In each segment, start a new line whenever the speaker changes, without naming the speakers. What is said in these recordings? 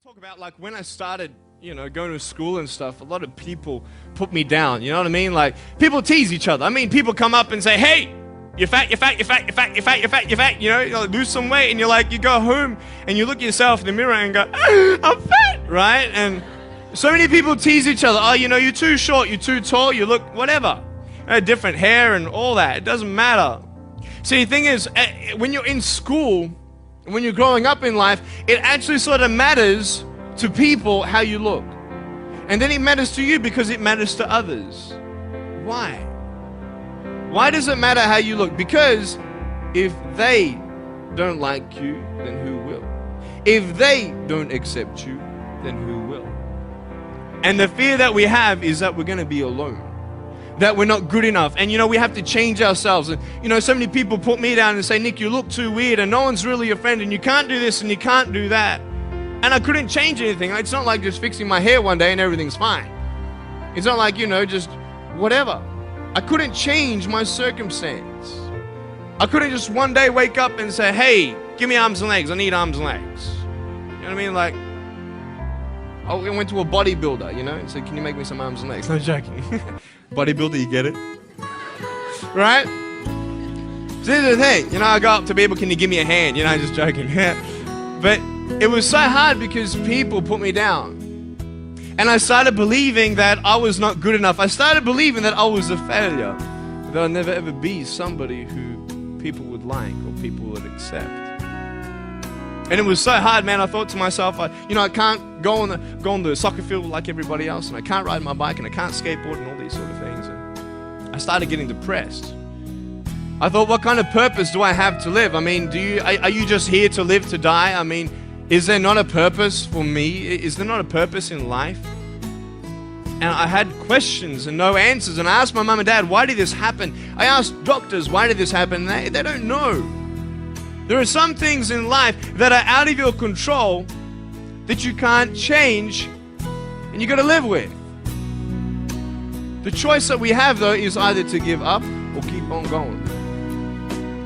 talk about like when I started, going to school and stuff, a lot of people put me down, you know what I mean? Like people tease each other. I mean, people come up and say, hey, you're fat, you're fat, you're fat, you're fat, you're fat, you're fat, you're fat, you lose some weight, and you go home and you look at yourself in the mirror and go, I'm fat, right? And so many people tease each other. Oh, you're too short, you're too tall, you look whatever. Different hair and all that. It doesn't matter. See, the thing is, when you're in school, when you're growing up in life, it actually sort of matters to people how you look. And then it matters to you because it matters to others. Why? Why does it matter how you look? Because if they don't like you, then who will? If they don't accept you, then who will? And the fear that we have is that we're going to be alone, that we're not good enough, and we have to change ourselves. And so many people put me down and say, Nick, you look too weird, and no one's really your friend, and you can't do this and you can't do that. And I couldn't change anything. It's not like just fixing my hair one day and everything's fine. It's not like, just whatever. I couldn't change my circumstance. I couldn't just one day wake up and say, hey, give me arms and legs, I need arms and legs. You know what I mean? Like, I went to a bodybuilder, and said, can you make me some arms and legs? No joking. Bodybuilder, you get it? Right? So here's the thing, I go up to people, can you give me a hand? Just joking. But it was so hard because people put me down. And I started believing that I was not good enough. I started believing that I was a failure. That I'll never ever be somebody who people would like or people would accept. And it was so hard, man. I thought to myself, I can't go on the soccer field like everybody else, and I can't ride my bike, and I can't skateboard, and all these sort of things. And I started getting depressed. I thought, what kind of purpose do I have to live? I mean, are you just here to live to die? I mean, is there not a purpose for me? Is there not a purpose in life? And I had questions and no answers. And I asked my mum and dad, why did this happen? I asked doctors, why did this happen? They don't know. There are some things in life that are out of your control that you can't change and you got to live with. The choice that we have, though, is either to give up or keep on going.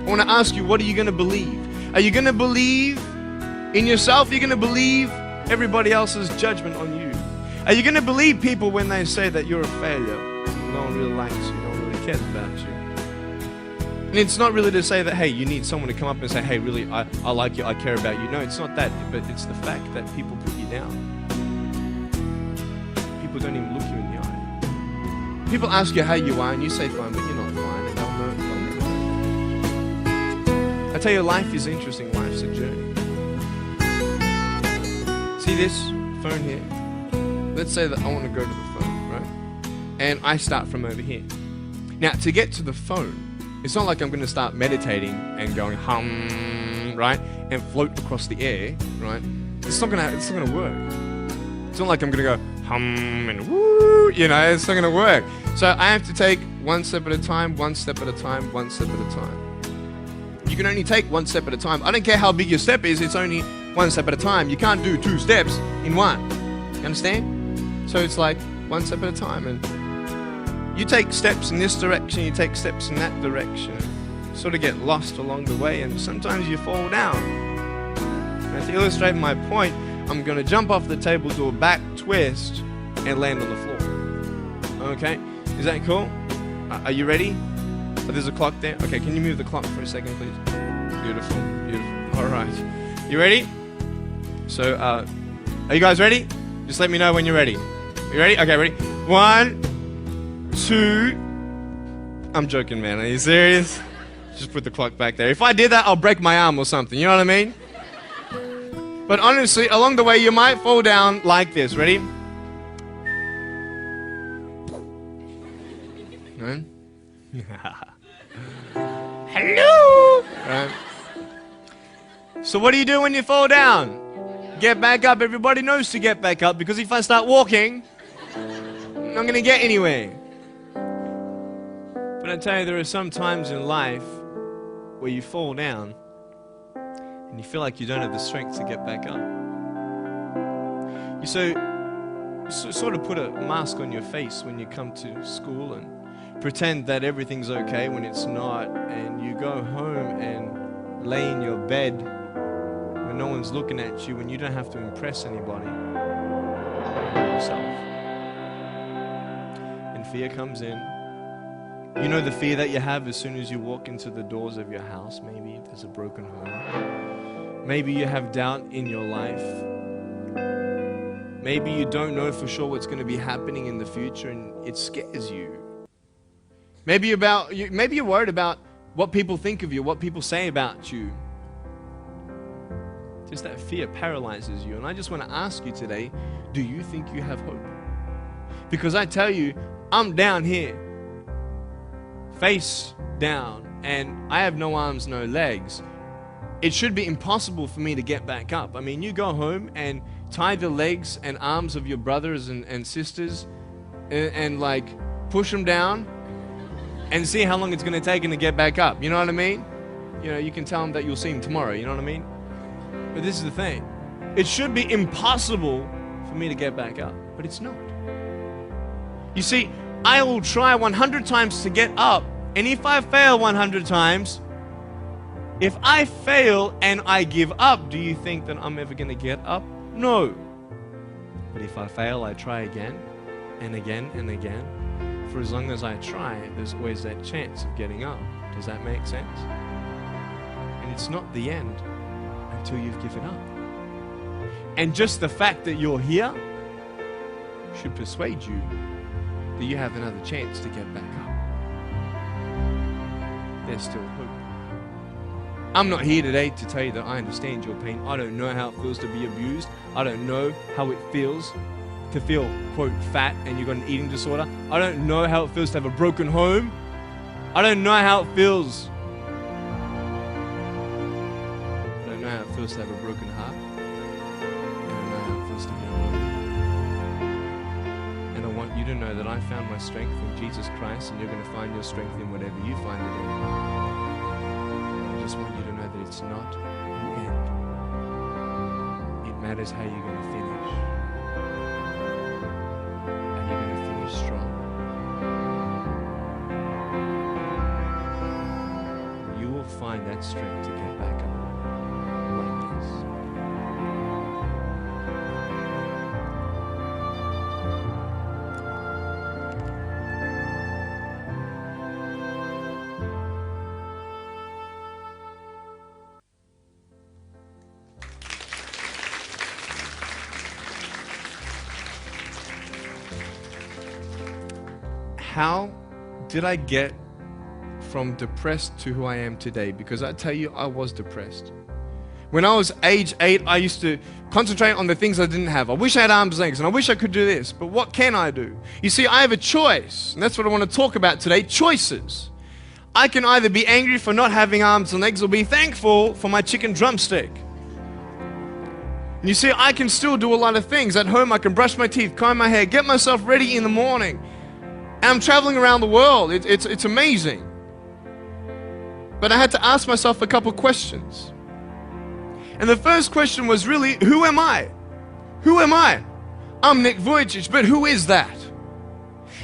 I want to ask you, what are you going to believe? Are you going to believe in yourself? Are you going to believe everybody else's judgment on you? Are you going to believe people when they say that you're a failure? No one really likes you, no one really cares about you. And it's not really to say that, hey, you need someone to come up and say, hey, really, I like you, I care about you. No, it's not that, but it's the fact that people put you down. People don't even look you in the eye. People ask you how you are, and you say fine, but you're not fine, and they'll know. I tell you, life is interesting, life's a journey. See this phone here? Let's say that I want to go to the phone, right? And I start from over here. Now, to get to the phone, it's not like I'm going to start meditating and going hum, right? And float across the air, right? It's not going to work. It's not like I'm going to go hum and woo, it's not going to work. So I have to take one step at a time, one step at a time, one step at a time. You can only take one step at a time. I don't care how big your step is, it's only one step at a time. You can't do 2 steps in one. You understand? So it's like one step at a time, and you take steps in this direction, you take steps in that direction, sort of get lost along the way, and sometimes you fall down. And to illustrate my point, I'm going to jump off the table, do a back twist, and land on the floor. Okay? Is that cool? Are you ready? Oh, there's a clock there. Okay, can you move the clock for a second, please? Beautiful, beautiful. All right. You ready? So, are you guys ready? Just let me know when you're ready. You ready? Okay, ready? 1, 2. I'm joking, man. Are you serious? Just put the clock back there. If I did that, I'll break my arm or something. You know what I mean? But honestly, along the way, you might fall down like this. Ready? Right? Hello! Right. So what do you do when you fall down? Get back up. Everybody knows to get back up, because if I start walking, I'm not going to get anywhere. But I tell you, there are some times in life where you fall down and you feel like you don't have the strength to get back up. You sort of put a mask on your face when you come to school and pretend that everything's okay when it's not, and you go home and lay in your bed when no one's looking at you, when you don't have to impress anybody, yourself. And fear comes in. You know the fear that you have as soon as you walk into the doors of your house. Maybe there's a broken home. Maybe you have doubt in your life. Maybe you don't know for sure what's going to be happening in the future and it scares you. Maybe you're worried about what people think of you, what people say about you. Just that fear paralyzes you. And I just want to ask you today, do you think you have hope? Because I tell you, I'm down here, face down, and I have no arms, no legs. It should be impossible for me to get back up. I mean, you go home and tie the legs and arms of your brothers and sisters and like push them down and see how long it's going to take them to get back up. You know what I mean? You know, you can tell them that you'll see them tomorrow. You know what I mean? But this is the thing. It should be impossible for me to get back up, but it's not. You see, I will try 100 times to get up, and if I fail 100 times, if I fail and I give up, do you think that I'm ever going to get up? No. But if I fail, I try again and again and again. For as long as I try, there's always that chance of getting up. Does that make sense? And it's not the end until you've given up. And just the fact that you're here should persuade you that you have another chance to get back up. There's still hope. I'm not here today to tell you that I understand your pain. I don't know how it feels to be abused. I don't know how it feels to feel, quote, fat and you've got an eating disorder. I don't know how it feels to have a broken home. I don't know how it feels. I don't know how it feels to have a broken heart. I don't know how it feels to be alone. And I want you to know that I found my strength in Jesus Christ, and you're going to find your strength in whatever you find it in. I just want you to know that it's not the end. It matters how you're going to finish. Are you going to finish strong? You will find that strength to get back up like this. How did I get from depressed to who I am today? Because I tell you, I was depressed. When I was age 8, I used to concentrate on the things I didn't have. I wish I had arms and legs, and I wish I could do this, but what can I do? You see, I have a choice, and that's what I want to talk about today, choices. I can either be angry for not having arms and legs or be thankful for my chicken drumstick. And you see, I can still do a lot of things. At home, I can brush my teeth, comb my hair, get myself ready in the morning. And I'm traveling around the world. It's amazing. But I had to ask myself a couple questions. And the first question was really, who am I? Who am I? I'm Nick Vujicic, but who is that?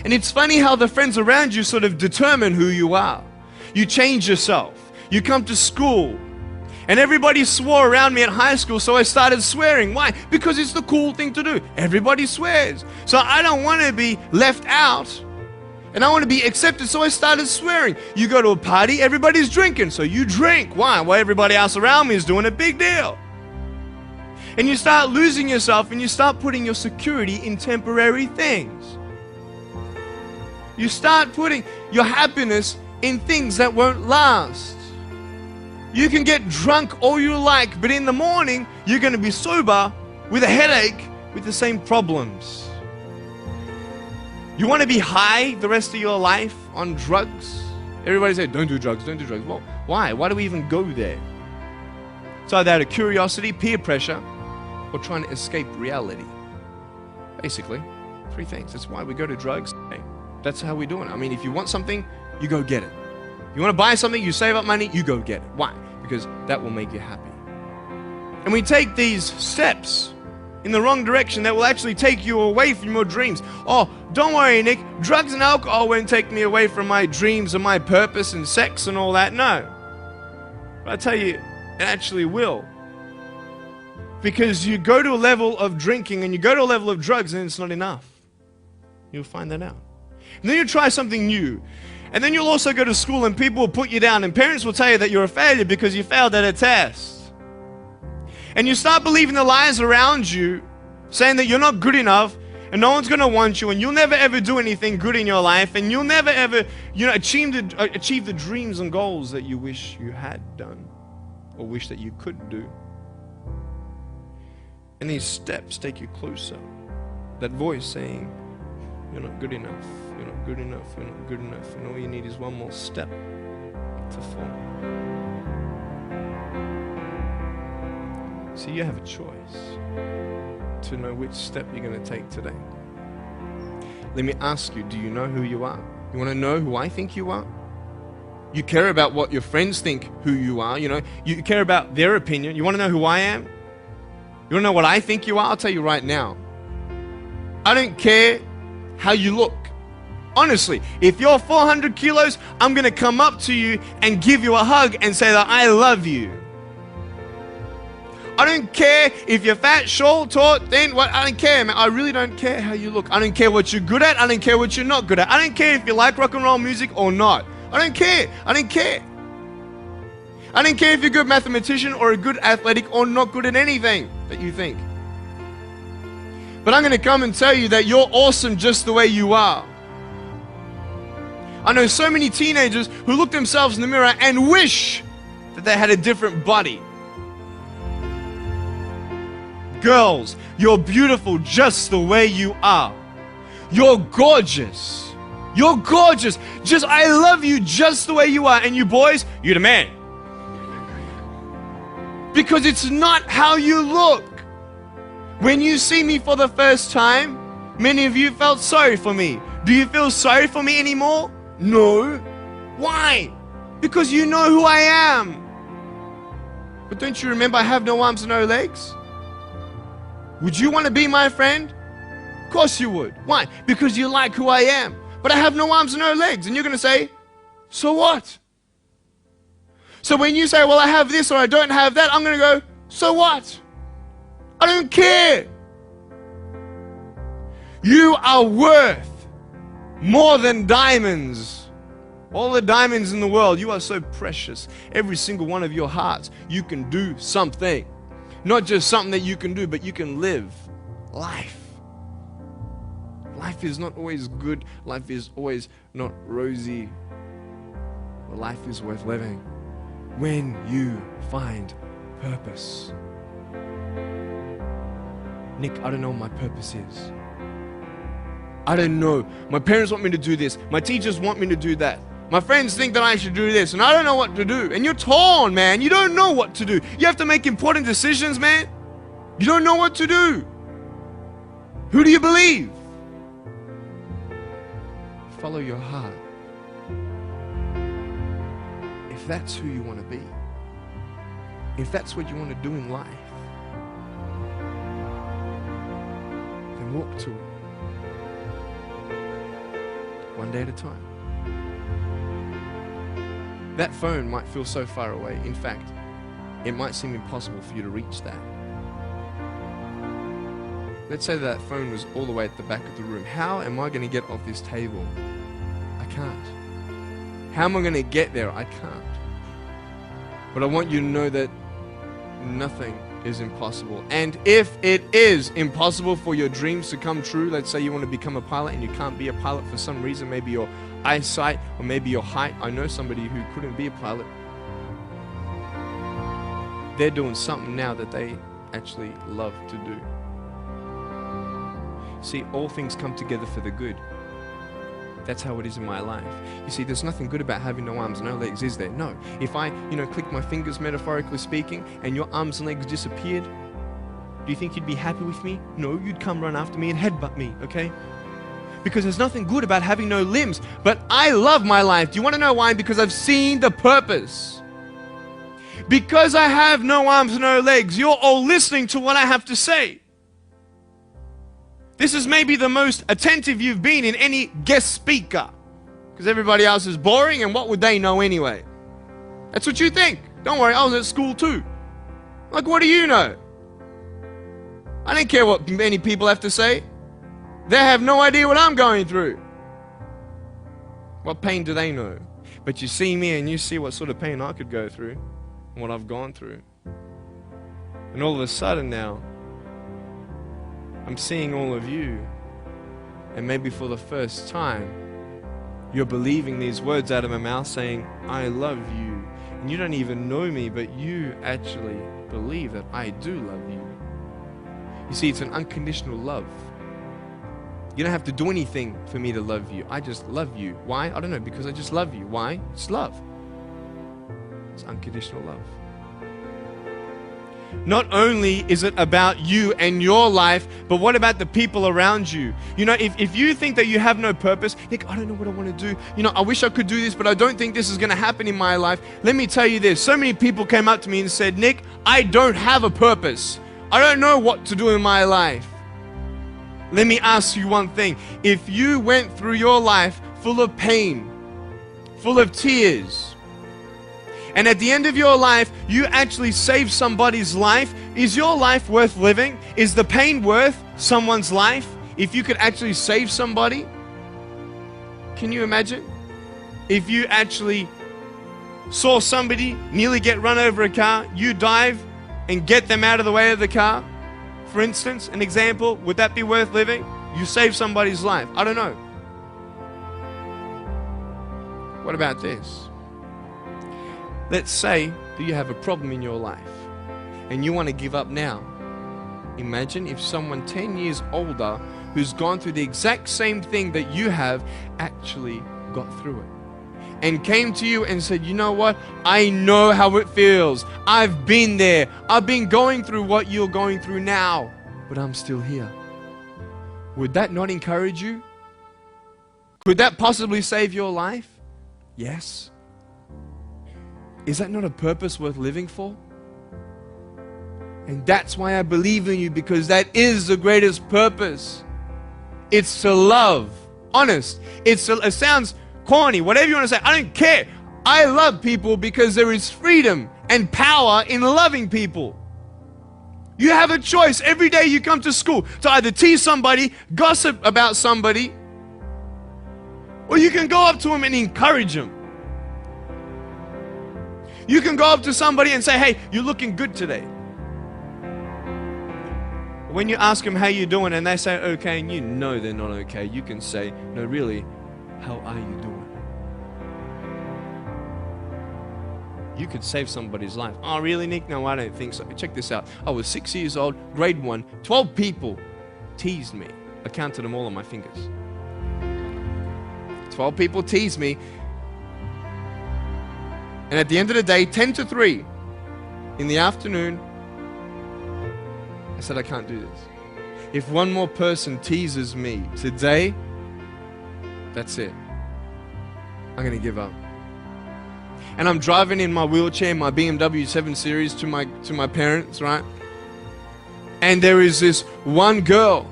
And it's funny how the friends around you sort of determine who you are. You change yourself. You come to school. And everybody swore around me at high school, so I started swearing. Why? Because it's the cool thing to do. Everybody swears. So I don't want to be left out. And I want to be accepted, so I started swearing. You go to a party, everybody's drinking, so you drink. Why? Well, everybody else around me is doing a big deal. And you start losing yourself, and you start putting your security in temporary things. You start putting your happiness in things that won't last. You can get drunk all you like, but in the morning, you're going to be sober with a headache with the same problems. You want to be high the rest of your life on drugs? Everybody says, don't do drugs, don't do drugs. Well, why? Why do we even go there? It's either out of curiosity, peer pressure, or trying to escape reality. Basically, 3 things. That's why we go to drugs. That's how we do it. I mean, if you want something, you go get it. You want to buy something, you save up money, you go get it. Why? Because that will make you happy. And we take these steps in the wrong direction that will actually take you away from your dreams. Oh, don't worry, Nick. Drugs and alcohol won't take me away from my dreams and my purpose and sex and all that. No. But I tell you, it actually will. Because you go to a level of drinking and you go to a level of drugs and it's not enough. You'll find that out. And then you try something new. And then you'll also go to school and people will put you down and parents will tell you that you're a failure because you failed at a test. And you start believing the lies around you, saying that you're not good enough and no one's going to want you and you'll never ever do anything good in your life and you'll never ever, achieve the dreams and goals that you wish you had done or wish that you could do. And these steps take you closer. That voice saying, you're not good enough, you're not good enough, you're not good enough, and all you need is one more step to fall. So you have a choice to know which step you're going to take today. Let me ask you, do you know who you are? You want to know who I think you are? You care about what your friends think who you are, you care about their opinion. You want to know who I am? You want to know what I think you are? I'll tell you right now. I don't care how you look. Honestly, if you're 400 kilos, I'm going to come up to you and give you a hug and say that I love you. I don't care if you're fat, short, tall, thin, what, I don't care, man. I really don't care how you look. I don't care what you're good at. I don't care what you're not good at. I don't care if you like rock and roll music or not. I don't care. I don't care. I don't care if you're a good mathematician or a good athletic or not good at anything that you think. But I'm going to come and tell you that you're awesome just the way you are. I know so many teenagers who look themselves in the mirror and wish that they had a different body. Girls, you're beautiful just the way you are. You're gorgeous. You're gorgeous. I love you just the way you are. And you boys, you're the man. Because it's not how you look. When you see me for the first time, many of you felt sorry for me. Do you feel sorry for me anymore? No. Why? Because you know who I am. But don't you remember I have no arms and no legs? Would you want to be my friend? Of course you would. Why? Because you like who I am. But I have no arms and no legs. And you're going to say, so what? So when you say, well, I have this or I don't have that, I'm going to go, so what? I don't care. You are worth more than diamonds. All the diamonds in the world, you are so precious. Every single one of your hearts, you can do something. Not just something that you can do, but you can live life. Life is not always good. Life is always not rosy. But life is worth living when you find purpose. Nick, I don't know what my purpose is. I don't know. My parents want me to do this. My teachers want me to do that. My friends think that I should do this, and I don't know what to do. And you're torn, man. You don't know what to do. You have to make important decisions, man. You don't know what to do. Who do you believe? Follow your heart. If that's who you want to be, if that's what you want to do in life, then walk to it. One day at a time. That phone might feel so far away. In fact, it might seem impossible for you to reach that. Let's say that phone was all the way at the back of the room. How am I going to get off this table? I can't. How am I going to get there? I can't. But I want you to know that nothing is impossible. And if it is impossible for your dreams to come true, let's say you want to become a pilot and you can't be a pilot for some reason, maybe your eyesight or maybe your height. I know somebody who couldn't be a pilot. They're doing something now that they actually love to do. See, all things come together for the good. That's how it is in my life. You see, there's nothing good about having no arms, no legs, is there? No. If I, click my fingers, metaphorically speaking, and your arms and legs disappeared, do you think you'd be happy with me? No, you'd come run after me and headbutt me, okay? Because there's nothing good about having no limbs. But I love my life. Do you want to know why? Because I've seen the purpose. Because I have no arms, no legs, you're all listening to what I have to say. This is maybe the most attentive you've been in any guest speaker. Because everybody else is boring, and what would they know anyway? That's what you think. Don't worry, I was at school too. Like, what do you know? I don't care what many people have to say. They have no idea what I'm going through. What pain do they know? But you see me and you see what sort of pain I could go through and what I've gone through. And all of a sudden now, I'm seeing all of you, and maybe for the first time, you're believing these words out of my mouth saying, I love you. And you don't even know me, but you actually believe that I do love you. You see, it's an unconditional love. You don't have to do anything for me to love you. I just love you. Why? I don't know, because I just love you. Why? It's love. It's unconditional love. Not only is it about you and your life, but what about the people around you? You know, if you think that you have no purpose, Nick, I don't know what I want to do. You know, I wish I could do this, but I don't think this is going to happen in my life. Let me tell you this. So many people came up to me and said, Nick, I don't have a purpose. I don't know what to do in my life. Let me ask you one thing. If you went through your life full of pain, full of tears, and at the end of your life, you actually saved somebody's life, is your life worth living? Is the pain worth someone's life? If you could actually save somebody? Can you imagine? If you actually saw somebody nearly get run over a car, you dive and get them out of the way of the car, for instance, an example, would that be worth living? You save somebody's life. I don't know. What about this? Let's say that you have a problem in your life and you want to give up now. Imagine if someone 10 years older who's gone through the exact same thing that you have actually got through it and came to you and said, you know what? I know how it feels. I've been there. I've been going through what you're going through now, but I'm still here. Would that not encourage you? Could that possibly save your life? Yes. Is that not a purpose worth living for? And that's why I believe in you, because that is the greatest purpose. It's to love. Honest. It sounds corny, whatever you want to say. I don't care. I love people because there is freedom and power in loving people. You have a choice every day you come to school to either tease somebody, gossip about somebody, or you can go up to them and encourage them. You can go up to somebody and say, hey, you're looking good today. When you ask them how you're doing and they say okay, and you know they're not okay, you can say, no, really, how are you doing? You could save somebody's life. Oh, really, Nick? No, I don't think so. Check this out. I was 6 years old, grade 1, 12 people teased me. I counted them all on my fingers. 12 people teased me. And at the end of the day, 10 to 3 in the afternoon, I said, I can't do this. If one more person teases me today, that's it. I'm going to give up. And I'm driving in my wheelchair, my BMW 7 Series to my parents, right? And there is this one girl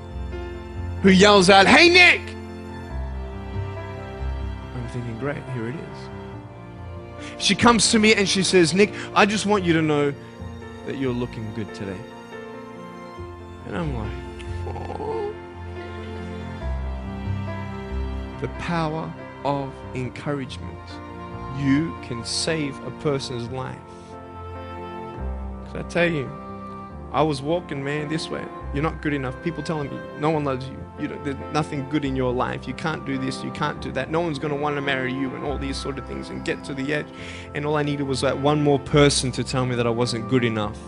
who yells out, hey, Nick! I'm thinking, great, here it is. She comes to me and she says, Nick, I just want you to know that you're looking good today. And I'm like, oh. The power of encouragement. You can save a person's life. Because I tell you, I was walking, man, this way. You're not good enough. People telling me, no one loves you. There's nothing good in your life. You can't do this, you can't do that. No one's going to want to marry you and all these sort of things, and get to the edge. And all I needed was that one more person to tell me that I wasn't good enough.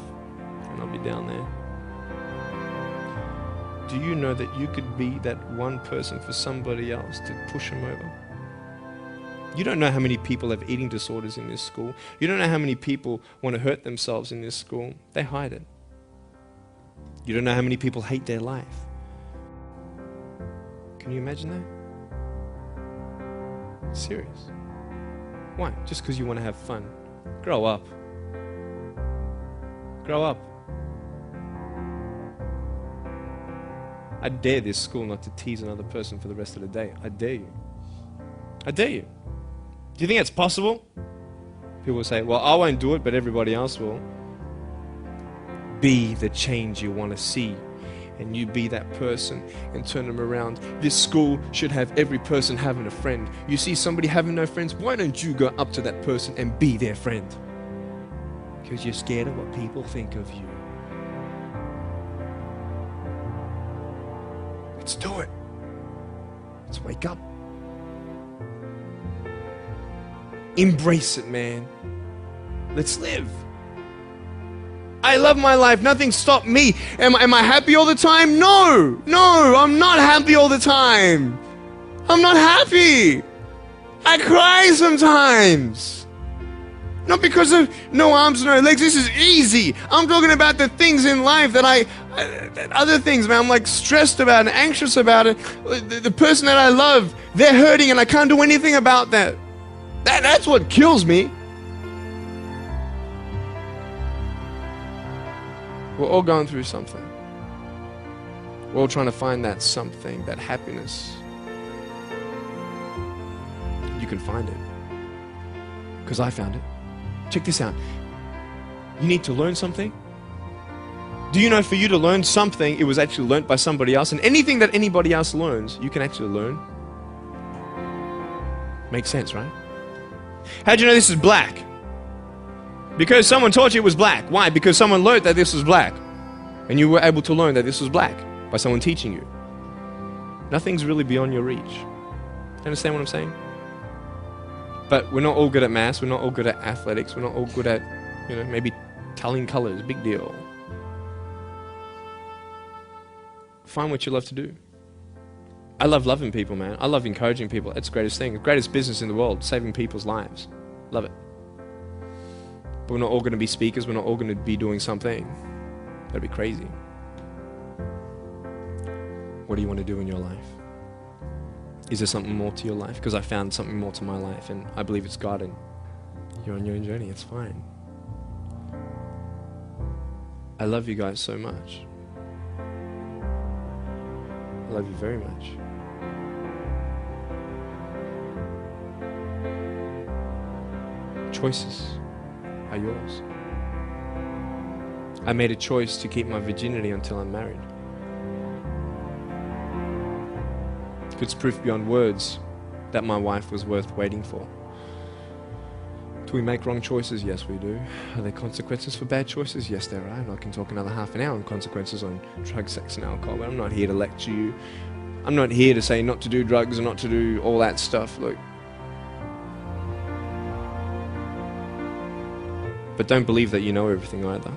And I'll be down there. Do you know that you could be that one person for somebody else to push them over? You don't know how many people have eating disorders in this school. You don't know how many people want to hurt themselves in this school. They hide it. You don't know how many people hate their life. Can you imagine that? Serious. Why? Just because you want to have fun. Grow up. Grow up. I dare this school not to tease another person for the rest of the day. I dare you. I dare you. Do you think it's possible? People will say, well, I won't do it, but everybody else will. Be the change you want to see. and you be that person and turn them around. This school should have every person having a friend. You see somebody having no friends, why don't you go up to that person and be their friend? Because you're scared of what people think of you. Let's do it. Let's wake up. Embrace it, man. Let's live. I love my life. Nothing stopped me. Am I happy all the time? No, I'm not happy all the time. I'm not happy. I cry sometimes. Not because of no arms, no legs. This is easy. I'm talking about the things in life that other things, man. I'm like stressed about and anxious about it. The person that I love, they're hurting and I can't do anything about that. That's what kills me. We're all going through something. We're all trying to find that something, that happiness. You can find it. Because I found it. Check this out. You need to learn something. Do you know for you to learn something, it was actually learned by somebody else? And anything that anybody else learns, you can actually learn. Makes sense, right? How'd you know this is black? Because someone taught you it was black. Why? Because someone learned that this was black. And you were able to learn that this was black by someone teaching you. Nothing's really beyond your reach. You understand what I'm saying? But we're not all good at maths. We're not all good at athletics. We're not all good at, maybe telling colors. Big deal. Find what you love to do. I love loving people, man. I love encouraging people. It's the greatest thing. The greatest business in the world. Saving people's lives. Love it. But we're not all going to be speakers. We're not all going to be doing something. That'd be crazy. What do you want to do in your life? Is there something more to your life? Because I found something more to my life, and I believe it's God, and you're on your own journey. It's fine. I love you guys so much. I love you very much. Choices are yours. I made a choice to keep my virginity until I'm married. It's proof beyond words that my wife was worth waiting for. Do we make wrong choices? Yes, we do. Are there consequences for bad choices? Yes, there are. And I can talk another half an hour on consequences on drugs, sex, and alcohol, but I'm not here to lecture you. I'm not here to say not to do drugs and not to do all that stuff. Look. But don't believe that you know everything either.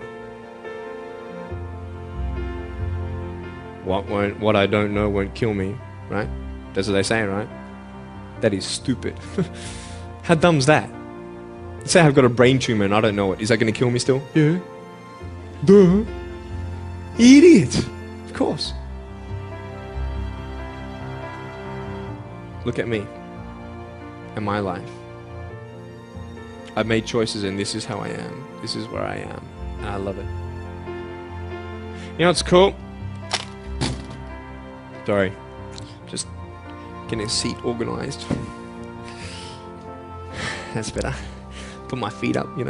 What I don't know won't kill me, right? That's what they say, right? That is stupid. How dumb's that? Let's say I've got a brain tumor and I don't know it. Is that going to kill me still? Yeah. Duh. Idiot. Of course. Look at me and my life. I've made choices and this is how I am. This is where I am. And I love it. You know what's cool? Sorry. Just getting a seat organized. That's better. Put my feet up, I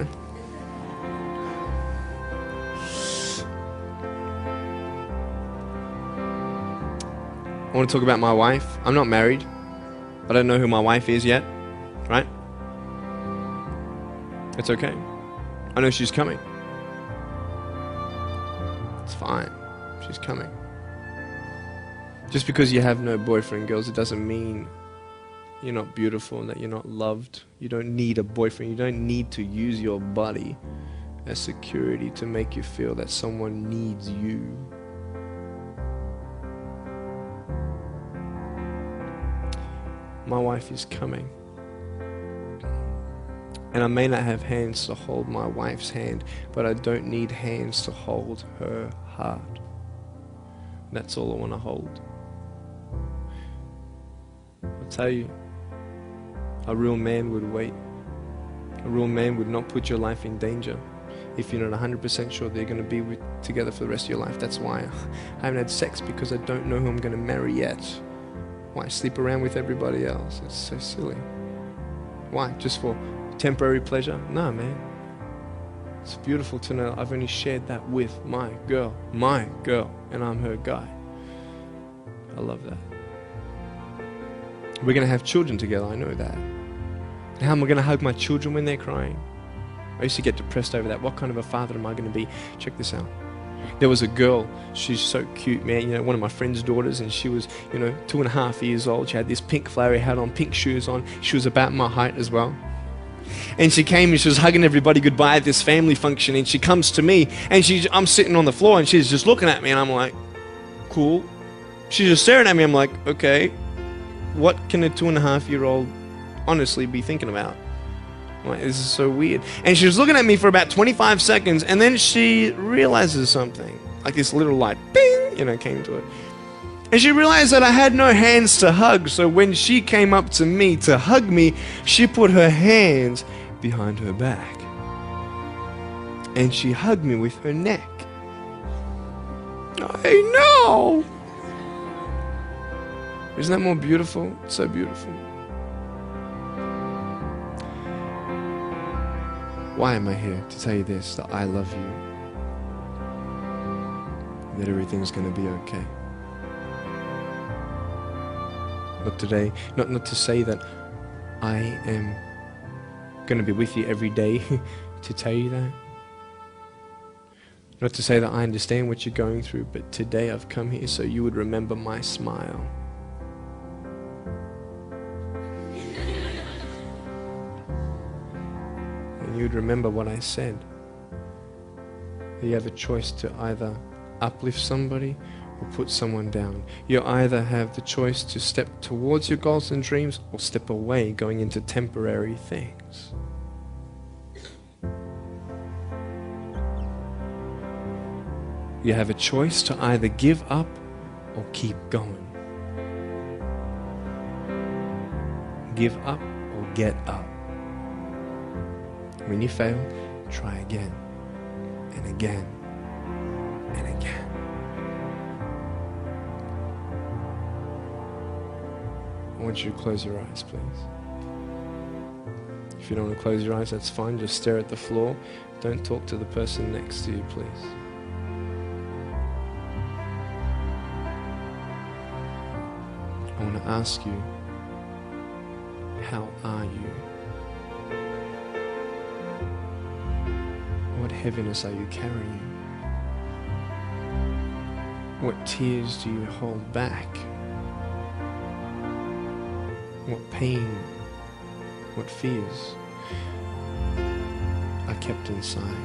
want to talk about my wife. I'm not married. I don't know who my wife is yet, right? It's okay. I know she's coming. It's fine. She's coming. Just because you have no boyfriend, girls, it doesn't mean you're not beautiful and that you're not loved. You don't need a boyfriend. You don't need to use your body as security to make you feel that someone needs you. My wife is coming. And I may not have hands to hold my wife's hand, but I don't need hands to hold her heart. That's all I want to hold. I'll tell you, a real man would wait. A real man would not put your life in danger if you're not 100% sure they're going to be together for the rest of your life. That's why I haven't had sex, because I don't know who I'm going to marry yet. Why sleep around with everybody else? It's so silly. Why? Just for temporary pleasure? No, man. It's beautiful to know I've only shared that with my girl, and I'm her guy. I love that. We're going to have children together, I know that. And how am I going to hug my children when they're crying? I used to get depressed over that. What kind of a father am I going to be? Check this out. There was a girl, she's so cute, man, you know, one of my friend's daughters, and she was, 2.5 years old. She had this pink flowery hat on, pink shoes on. She was about my height as well. And she came and she was hugging everybody goodbye at this family function, and she comes to me, and I'm sitting on the floor, and she's just looking at me, and I'm like, cool. She's just staring at me. I'm like, okay, what can a 2.5-year-old honestly be thinking about? I'm like, this is so weird. And she was looking at me for about 25 seconds, and then she realizes something. Like this little light, bing, came to it. And she realized that I had no hands to hug, so when she came up to me to hug me, she put her hands behind her back. And she hugged me with her neck. I know! Isn't that more beautiful? It's so beautiful. Why am I here? To tell you this, that I love you. That everything's going to be okay. Not today, not to say that I am going to be with you every day to tell you that. Not to say that I understand what you're going through, but today I've come here so you would remember my smile. And you would remember what I said. That you have a choice to either uplift somebody or put someone down. You either have the choice to step towards your goals and dreams or step away, going into temporary things. You have a choice to either give up or keep going. Give up or get up. When you fail, try again and again and again. I want you to close your eyes, please. If you don't want to close your eyes, that's fine. Just stare at the floor. Don't talk to the person next to you, please. I want to ask you, how are you? What heaviness are you carrying? What tears do you hold back? What pain, what fears are kept inside?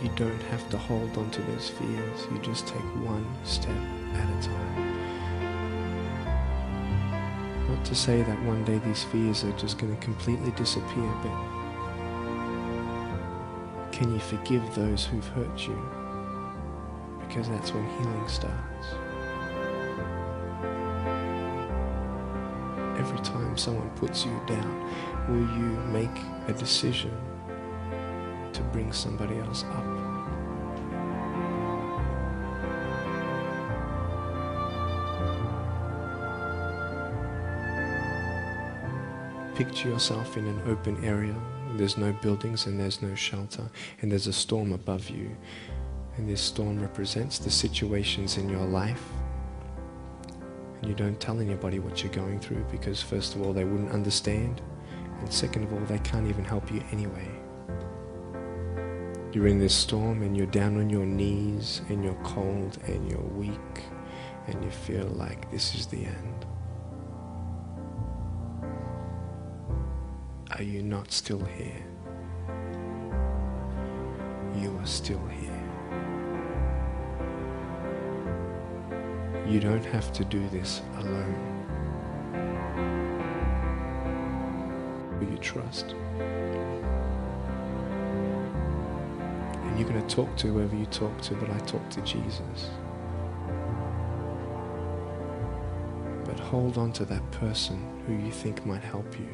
You don't have to hold on to those fears. You just take one step at a time. Not to say that one day these fears are just going to completely disappear, but can you forgive those who've hurt you? Because that's when healing starts. Every time someone puts you down, will you make a decision to bring somebody else up? Picture yourself in an open area. There's no buildings and there's no shelter, and there's a storm above you. And this storm represents the situations in your life. And you don't tell anybody what you're going through because first of all, they wouldn't understand. And second of all, they can't even help you anyway. You're in this storm and you're down on your knees and you're cold and you're weak and you feel like this is the end. Are you not still here? You are still here. You don't have to do this alone. Will you trust? And you're going to talk to whoever you talk to, but I talk to Jesus. But hold on to that person who you think might help you.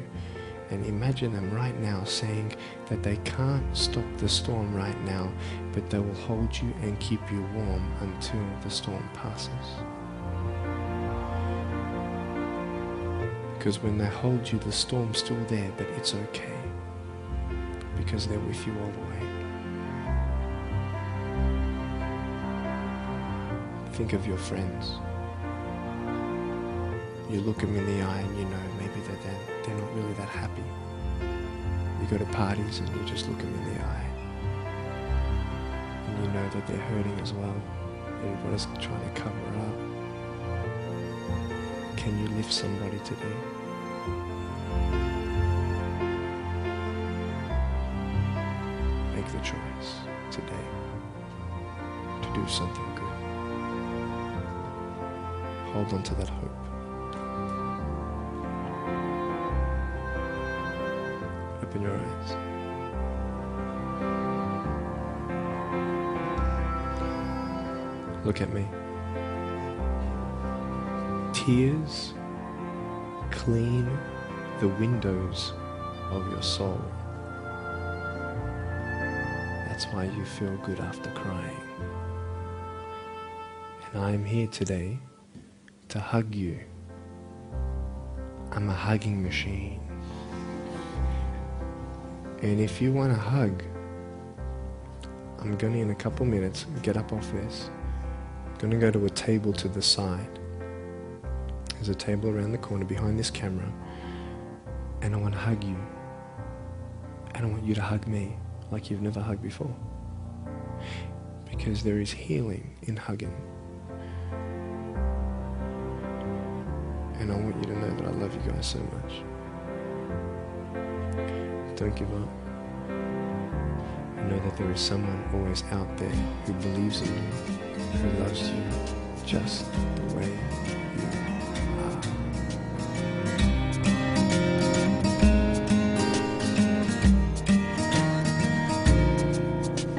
And imagine them right now saying that they can't stop the storm right now, but they will hold you and keep you warm until the storm passes. Because when they hold you, the storm's still there, but it's okay. because they're with you all the way. Think of your friends. You look them in the eye and you know maybe they're not really that happy. You go to parties and you just look them in the eye. And you know that they're hurting as well. Everybody's trying to cover it up. Can you lift somebody today? Make the choice today to do something good. Hold on to that hope. Open your eyes. Look at me. Tears clean the windows of your soul. That's why you feel good after crying. And I am here today to hug you. I'm a hugging machine. And if you want a hug, I'm going to, in a couple minutes, get up off this. I'm going to go to a table to the side. There's a table around the corner behind this camera. And I want to hug you. And I want you to hug me like you've never hugged before. Because there is healing in hugging. And I want you to know that I love you guys so much. Don't give up. I know that there is someone always out there who believes in you, who loves you just the way you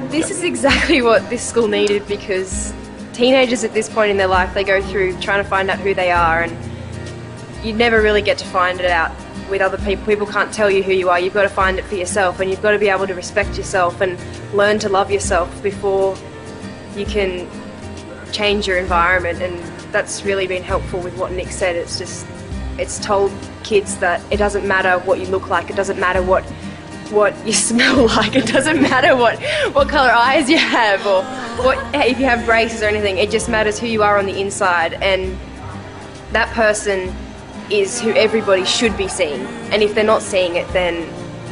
are.
This is exactly what this school needed, because teenagers at this point in their life, they go through trying to find out who they are, and you never really get to find it out with other people. People can't tell you who you are. You've got to find it for yourself, and you've got to be able to respect yourself and learn to love yourself before you can change your environment. And that's really been helpful with what Nick said. It's told kids that it doesn't matter what you look like, it doesn't matter what you smell like, it doesn't matter what colour eyes you have or if you have braces or anything. It just matters who you are on the inside, and that person is who everybody should be seeing. And if they're not seeing it, then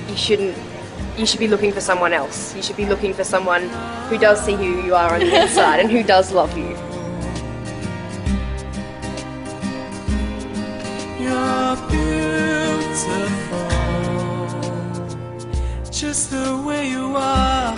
you should be looking for someone else. You should be looking for someone who does see who you are on the inside and who does love you.
You're beautiful, just the way you are.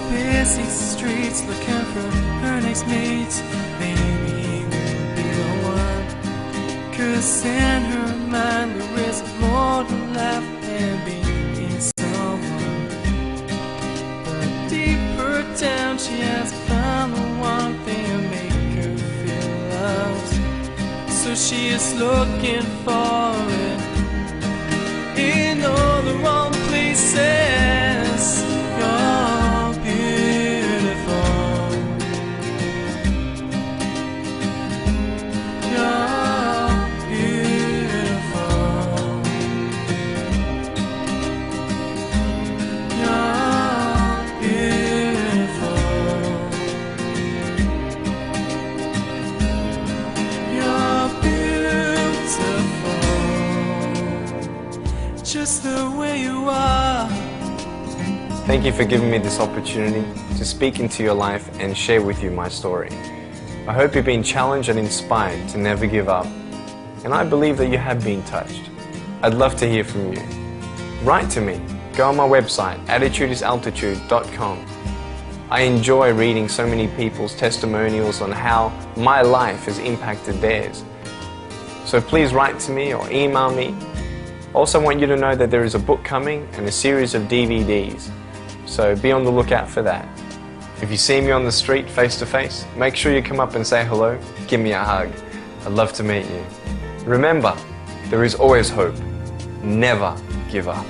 Busy streets looking for her next mate. Maybe he will be the one, 'cause in her mind there is more to life than being someone. But deeper down she has found the one thing to make her feel loved. So she is looking for it in all the wrong places. Just the way you are.
Thank you for giving me this opportunity to speak into your life and share with you my story. I hope you've been challenged and inspired to never give up, and I believe that you have been touched. I'd love to hear from you. Write to me. Go on my website, attitudesaltitude.com. I enjoy reading so many people's testimonials on how my life has impacted theirs. So please write to me or email me. Also want you to know that there is a book coming and a series of DVDs, so be on the lookout for that. If you see me on the street face to face, make sure you come up and say hello, give me a hug. I'd love to meet you. Remember, there is always hope. Never give up.